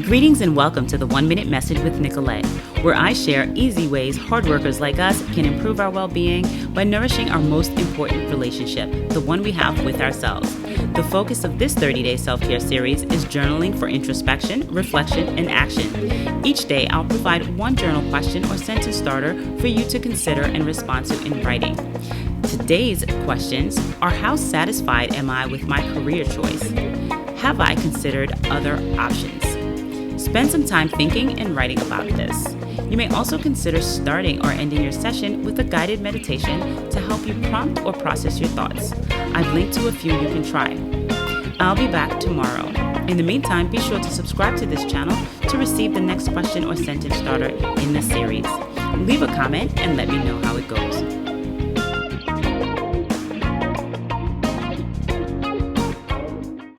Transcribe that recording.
Greetings and welcome to the 1 Minute Message with Nicolette, where I share easy ways hard workers like us can improve our well-being by nourishing our most important relationship, the one we have with ourselves. The focus of this 30-day self-care series is journaling for introspection, reflection, and action. Each day, I'll provide one journal question or sentence starter for you to consider and respond to in writing. Today's questions are: how satisfied am I with my career choice? Have I considered other options? Spend some time thinking and writing about this. You may also consider starting or ending your session with a guided meditation to help you prompt or process your thoughts. I've linked to a few you can try. I'll be back tomorrow. In the meantime, be sure to subscribe to this channel to receive the next question or sentence starter in the series. Leave a comment and let me know how it goes.